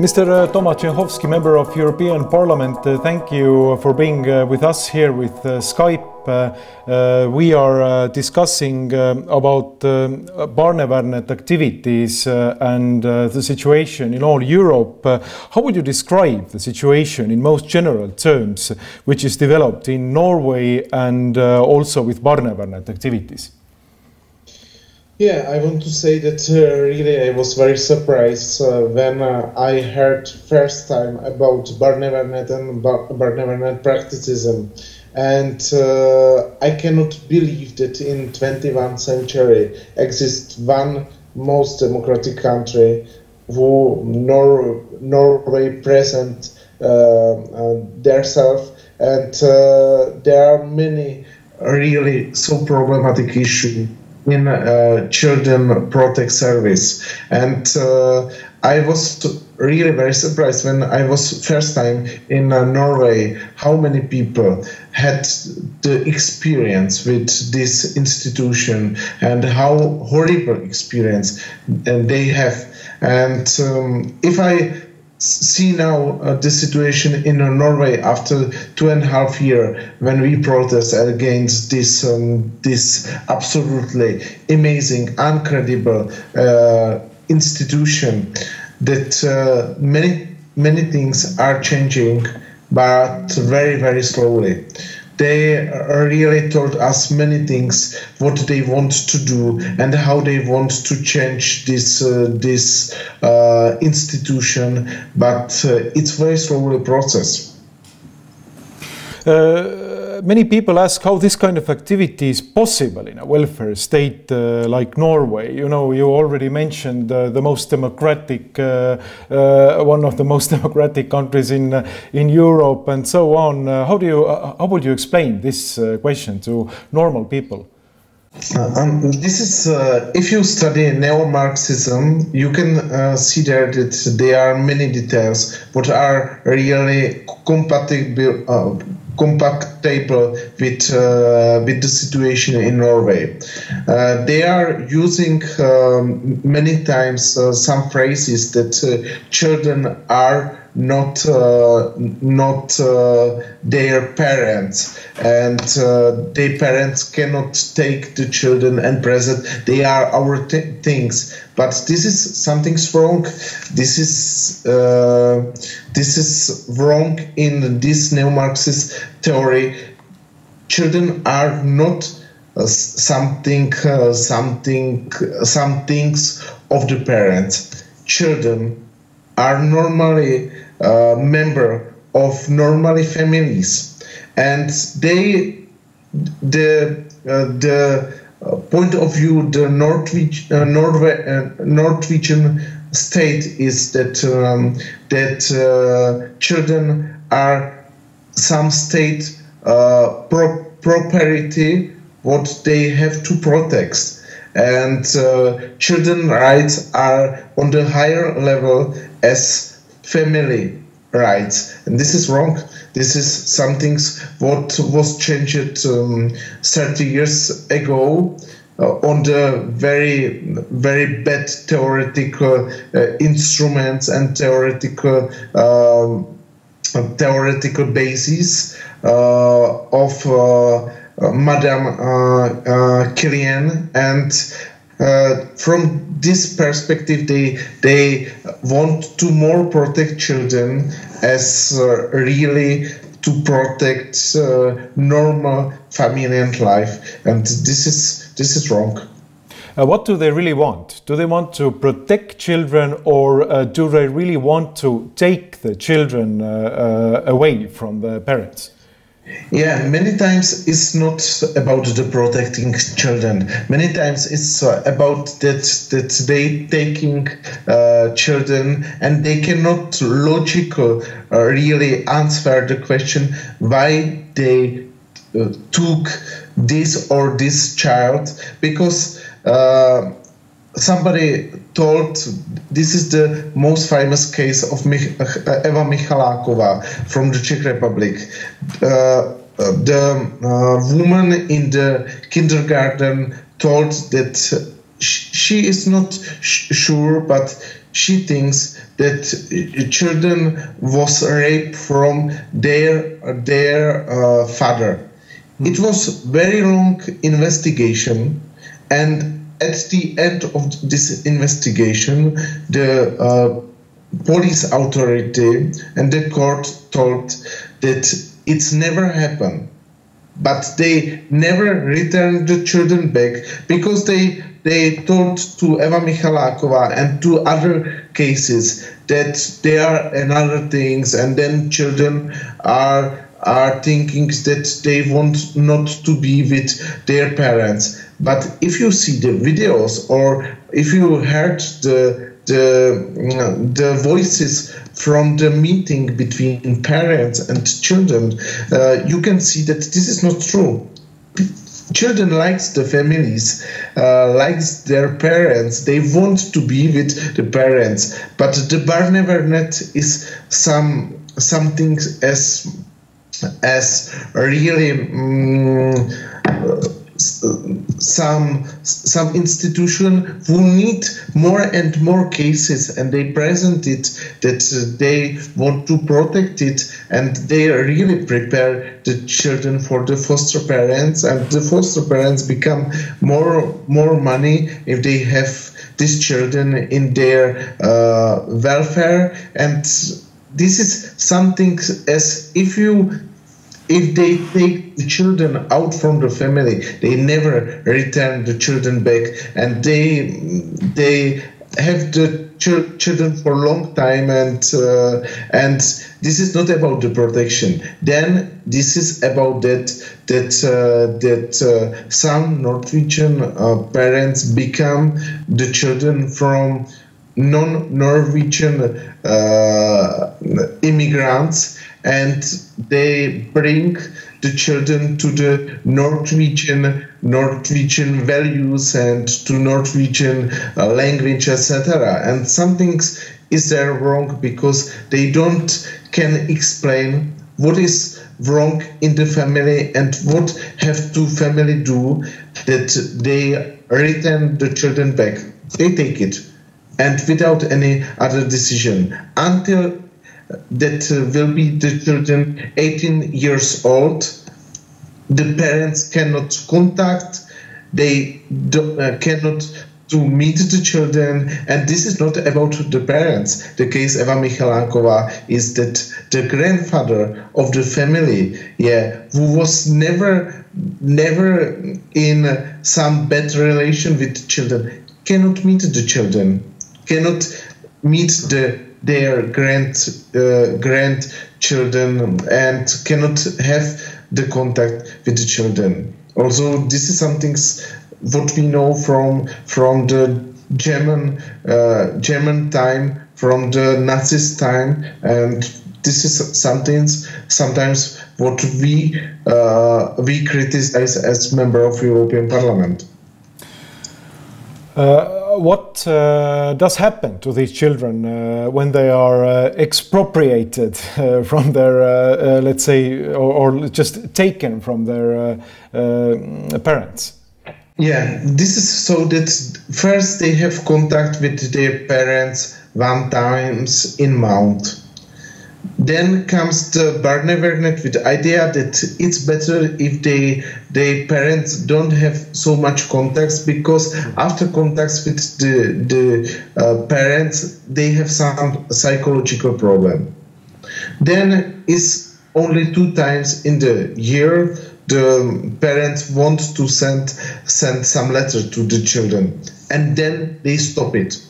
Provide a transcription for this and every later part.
Mr. Tomáš Zdechovský, member of European Parliament, thank you for being with us here with Skype. We are discussing about barnevernet activities and the situation in all Europe. How would you describe the situation in most general terms, which is developed in Norway and also with barnevernet activities? Yeah, I want to say that really I was very surprised when I heard first time about barnevernet and barnevernet practices, and I cannot believe that in 21st century exists one most democratic country who Norway present theirself, and there are many really so problematic issues in children protect service, and I was really very surprised when I was first time in Norway how many people had the experience with this institution and how horrible experience they have. And if I see now the situation in Norway after 2.5 years when we protest against this absolutely amazing, incredible institution, that many things are changing, but very, very slowly. They really told us many things, what they want to do and how they want to change this institution, but it's very slowly process. Many people ask how this kind of activity is possible in a welfare state like Norway. You know, you already mentioned the most democratic, one of the most democratic countries in Europe, and so on. How would you explain this question to normal people? This is if you study neo-Marxism, you can see there that there are many details what are really compatible with the situation in Norway. They are using many times some phrases that children are not their parents, and their parents cannot take the children and present. They are our things. But this is something's wrong. This is wrong in this neo-Marxist theory. Children are not some things of the parents. Children are normally member of normally families, and the point of view the Norwegian state is that children are some state property what they have to protect, and children rights are on the higher level as family rights, and this is wrong. This is something what was changed 30 years ago on the very, very bad theoretical instruments and theoretical basis of Madame Killian, and from this perspective, they want to more protect children as really to protect normal family and life, and this is wrong. What do they really want? Do they want to protect children, or do they really want to take the children away from the parents? Yeah, many times it's not about the protecting children. Many times it's about that they taking children, and they cannot logically really answer the question why they took this or this child, because somebody told this is the most famous case of Eva Michaláková from the Czech Republic. woman in the kindergarten told that she is not sure, but she thinks that children was raped from their father. It was very long investigation, and at the end of this investigation, the police authority and the court told that it's never happened. But they never returned the children back because they told to Eva Michaláková and to other cases that there are another things, and then children are thinking that they want not to be with their parents. But if you see the videos, or if you heard the voices from the meeting between parents and children, you can see that this is not true. Children likes the families, likes their parents. They want to be with the parents, but the barnevernet is something as really some institution who need more and more cases, and they present it that they want to protect it, and they really prepare the children for the foster parents, and the foster parents become more money if they have these children in their welfare. And this is something as if they take the children out from the family, they never return the children back, and they have the children for a long time, and this is not about the protection. Then this is about that some Norwegian parents become the children from non-Norwegian immigrants, and they bring the children to the Norwegian values and to Norwegian language, etc. And something is there wrong because they can explain what is wrong in the family and what have to family do that they return the children back. They take it, and without any other decision, until that will be the children 18 years old. The parents cannot contact, they cannot to meet the children, and this is not about the parents. The case Eva Michaláková is that the grandfather of the family, who was never in some bad relation with children, cannot meet the children, cannot meet their grandchildren, and cannot have the contact with the children. Also, this is something what we know from the German time, from the Nazis time, and this is sometimes what we criticize as member of European Parliament. What does happen to these children when they are expropriated from their, let's say, or just taken from their parents? Yeah, this is so that first they have contact with their parents one times in month. Then comes the barnevernet with the idea that it's better if their parents don't have so much contacts, because after contacts with the parents, they have some psychological problem. Then is only 2 times in the year the parents want to send some letter to the children, and then they stop it.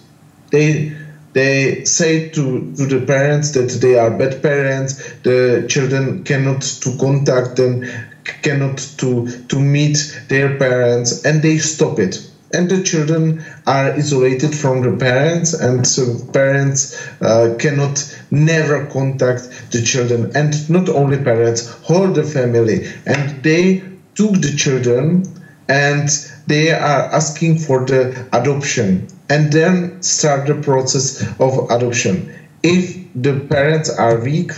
They say to the parents that they are bad parents, the children cannot to contact them, cannot to meet their parents, and they stop it. And the children are isolated from the parents, and so parents cannot never contact the children. And not only parents, whole the family. And they took the children and they are asking for the adoption, and then start the process of adoption. If the parents are weak,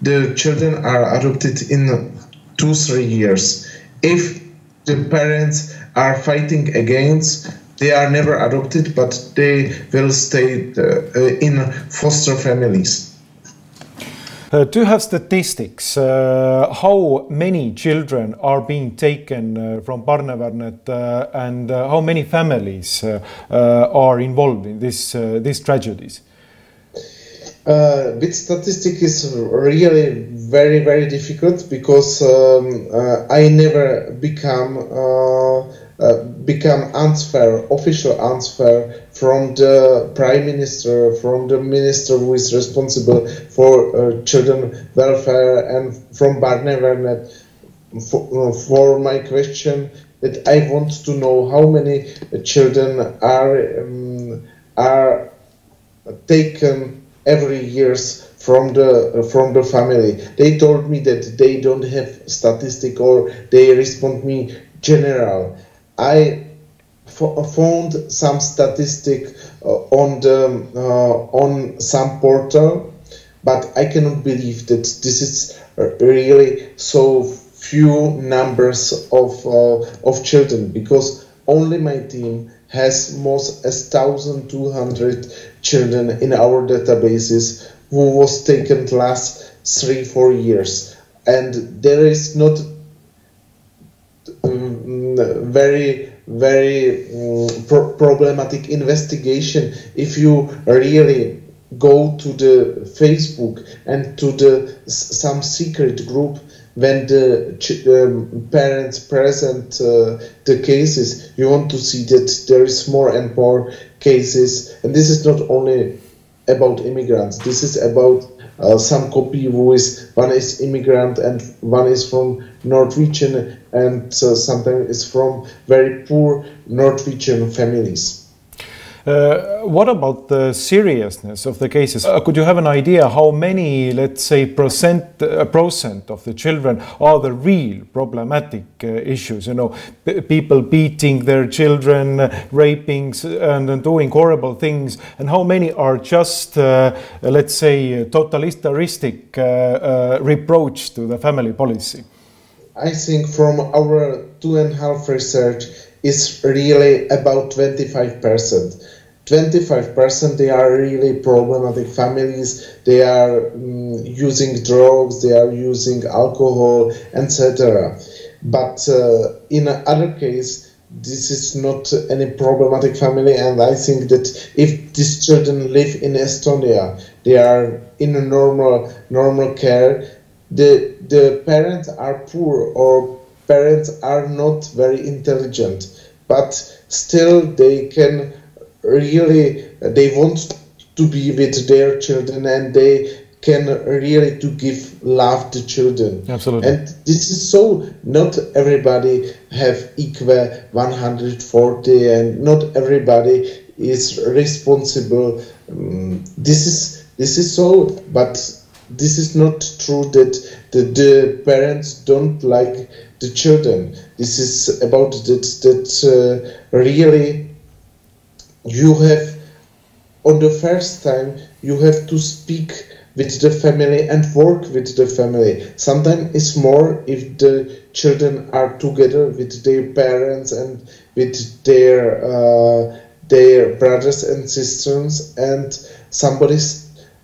the children are adopted in 2-3 years. If the parents are fighting against, they are never adopted, but they will stay in foster families. Do you have statistics how many children are being taken from Barnevernet and how many families are involved in these tragedies? With statistics is really very, very difficult because I never become official answer from the Prime Minister, from the Minister who is responsible for children welfare, and from Barnevernet for my question that I want to know how many children are taken every year from the family. They told me that they don't have statistic, or they respond me general. I found some statistic on some portal, but I cannot believe that this is really so few numbers of children, because only my team has most as 1,200 children in our databases who was taken last 3-4 years, and there is not very problematic investigation. If you really go to the Facebook and to some secret group, when the parents present the cases, you want to see that there is more and more cases, and this is not only about immigrants. This is about some copy who is, one is immigrant and one is from Norwegian, and sometimes is from very poor Norwegian families. What about the seriousness of the cases? Could you have an idea how many, let's say, percent of the children are the real problematic issues? You know, people beating their children, raping and doing horrible things, and how many are just, let's say, totalitarianistic reproach to the family policy? I think from our 2.5 research is really about 25%. 25% they are really problematic families. They are using drugs, they are using alcohol, etc. But in other case, this is not any problematic family, and I think that if these children live in Estonia, they are in a normal care. The parents are poor, or parents are not very intelligent, but still they can really, they want to be with their children, and they can really to give love to children. Absolutely. And this is so, not everybody have equal 140, and not everybody is responsible. This is so, but this is not true that the parents don't like the children. This is about that really you have, on the first time, you have to speak with the family and work with the family. Sometimes it's more if the children are together with their parents and with their brothers and sisters, and somebody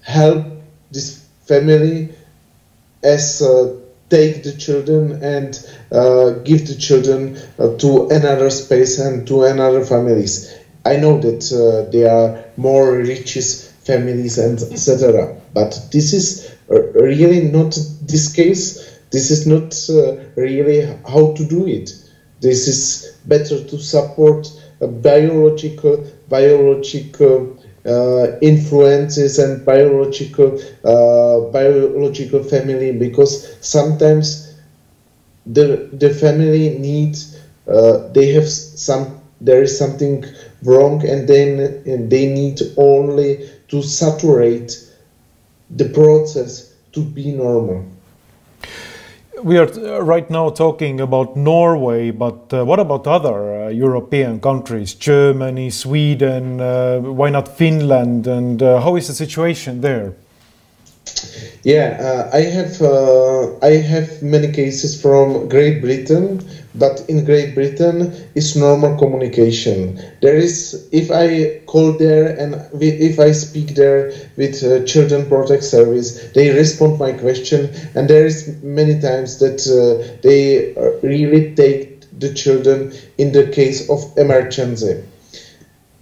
help this family as take the children and give the children to another space and to another families. I know that there are more richest families and etc. But this is really not this case. This is not really how to do it. This is better to support biological influences and biological family, because sometimes the family needs there is something wrong, and then they need only to saturate the process to be normal. We are right now talking about Norway, but what about other European countries? Germany, Sweden, why not Finland? And how is the situation there? Yeah, I have many cases from Great Britain, but in Great Britain it's normal communication. There is, if I call there and if I speak there with Children Protect Service, they respond my question, and there is many times that they really take the children in the case of emergency.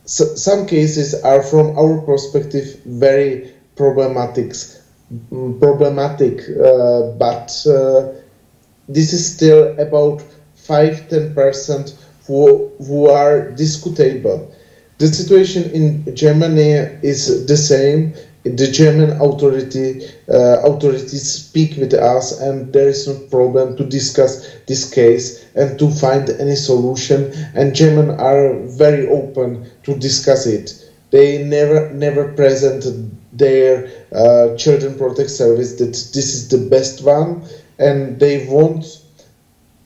So, some cases are from our perspective very problematic, but this is still about 5–10% who are disputable. The situation in Germany is the same. The German authorities speak with us, and there is no problem to discuss this case and to find any solution. And Germans are very open to discuss it. They never present their Children Protect Service that this is the best one, and they want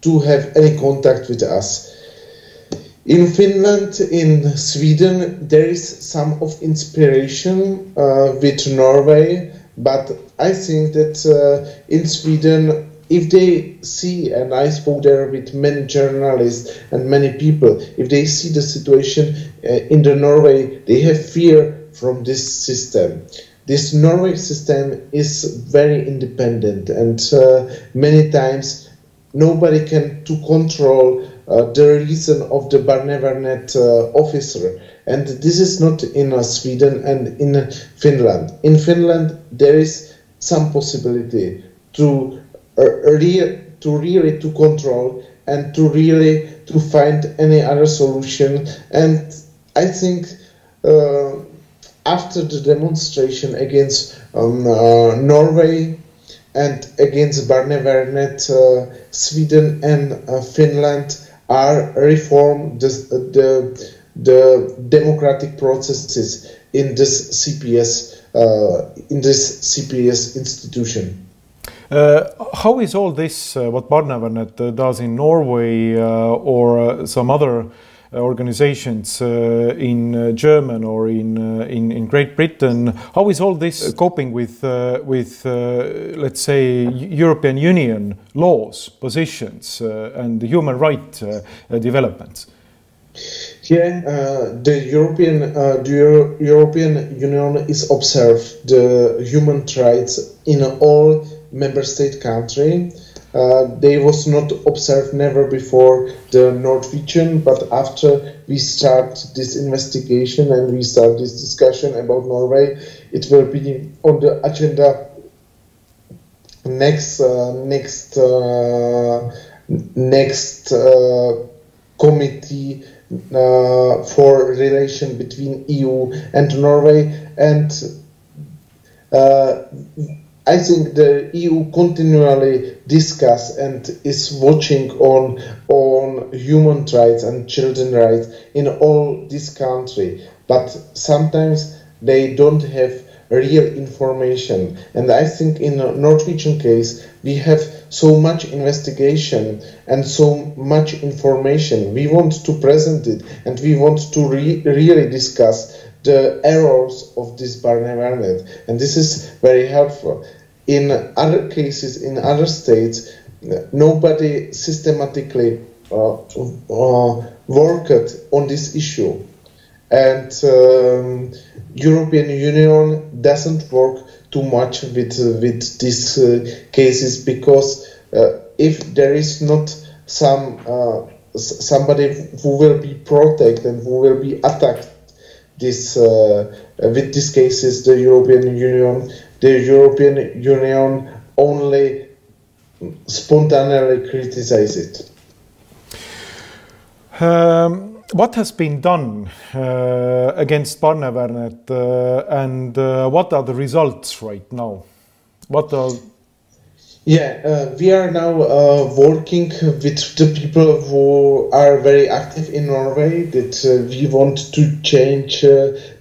to have any contact with us. In Finland, in Sweden, there is some of inspiration with Norway, but I think that in Sweden, if they see, and I spoke there with many journalists and many people, if they see the situation in the Norway, they have fear from this system. This Norway system is very independent, and many times nobody can to control the reason of the Barnevernet officer, and this is not in Sweden and in Finland. In Finland, there is some possibility to really to control and to really to find any other solution. And I think after the demonstration against Norway and against Barnevernet, Sweden and Finland are reform the democratic processes in this CPS institution. How is all this what Barnevernet does in Norway or some other organizations in German or in Great Britain? How is all this coping with let's say European Union laws, positions, and human rights developments? Yeah, the European Union is observed the human rights in all member state country. They was not observed never before the Norwegian, but after we start this investigation and we start this discussion about Norway, it will be on the agenda next committee for relation between EU and Norway, and I think the EU continually discuss and is watching on human rights and children's rights in all this country, but sometimes they don't have real information. And I think in a Norwegian case we have so much investigation and so much information. We want to present it, and we want to really discuss the errors of this Barnevernet, and this is very helpful. In other cases, in other states, nobody systematically worked on this issue, and European Union doesn't work too much with these cases, because if there is not somebody who will be protected and who will be attacked with these cases, the European Union only spontaneously criticizes it. What has been done against Barnevernet and what are the results right now? We are now working with the people who are very active in Norway, that we want to change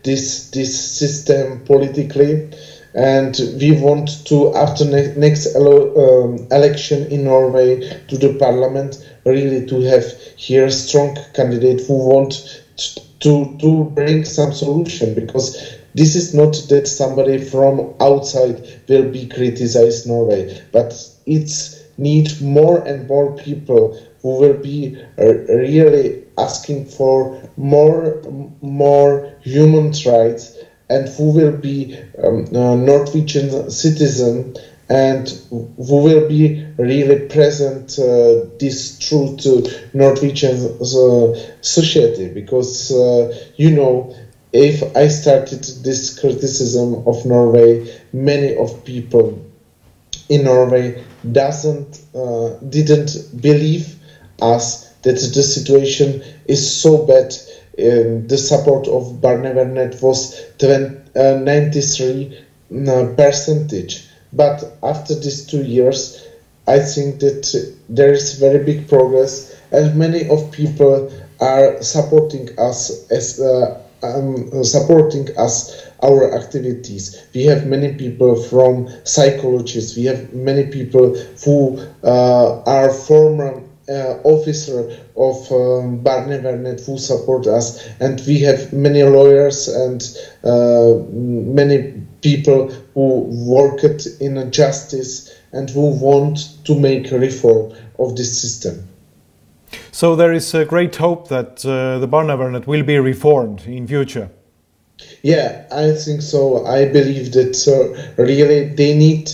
this system politically, and we want to, after next election in Norway to the parliament, really to have here a strong candidate who want to bring some solution, because This is not that somebody from outside will be criticized Norway, but it's need more and more people who will be really asking for more human rights, and who will be Norwegian citizen, and who will be really present this truth to Norwegian society. Because if I started this criticism of Norway, many of people in Norway didn't believe us that the situation is so bad. The support of Barnevernet was 93%. But after these 2 years, I think that there is very big progress, and many of people are supporting us our activities. We have many people from psychologists. We have many people who are former officer of Barnevernet who support us, and we have many lawyers and many people who worked in justice and who want to make a reform of this system. So there is a great hope that the Barnevernet will be reformed in future. Yeah, I think so. I believe that really they need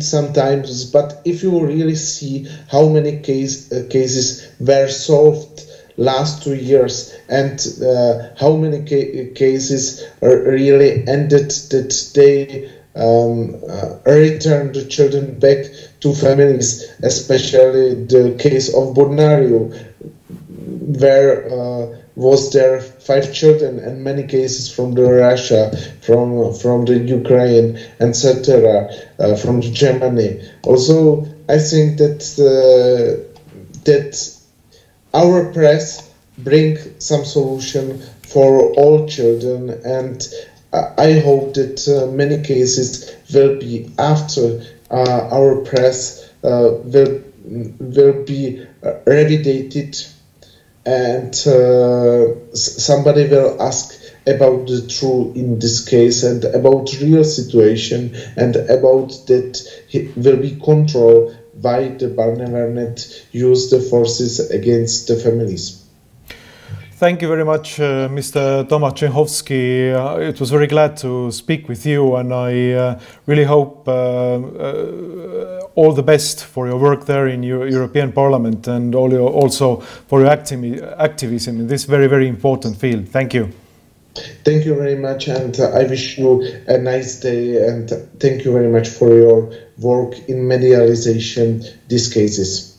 some time. But if you really see how many cases were solved last 2 years, and how many cases really ended that they return the children back to families, especially the case of Bornario, where was there 5 children, and many cases from the Russia, from the Ukraine, etc., from Germany. Also, I think that our press bring some solution for all children, and I hope that many cases will be after our press will be reviewed, and somebody will ask about the truth in this case, and about real situation, and about that will be controlled why the Barnevernet use the forces against the families. Thank you very much, Mr. Tomáš Zdechovský. It was very glad to speak with you, and I really hope all the best for your work there in your European Parliament, and also for your activism in this very, very important field. Thank you. Thank you very much, and I wish you a nice day, and thank you very much for your work in medialization these cases.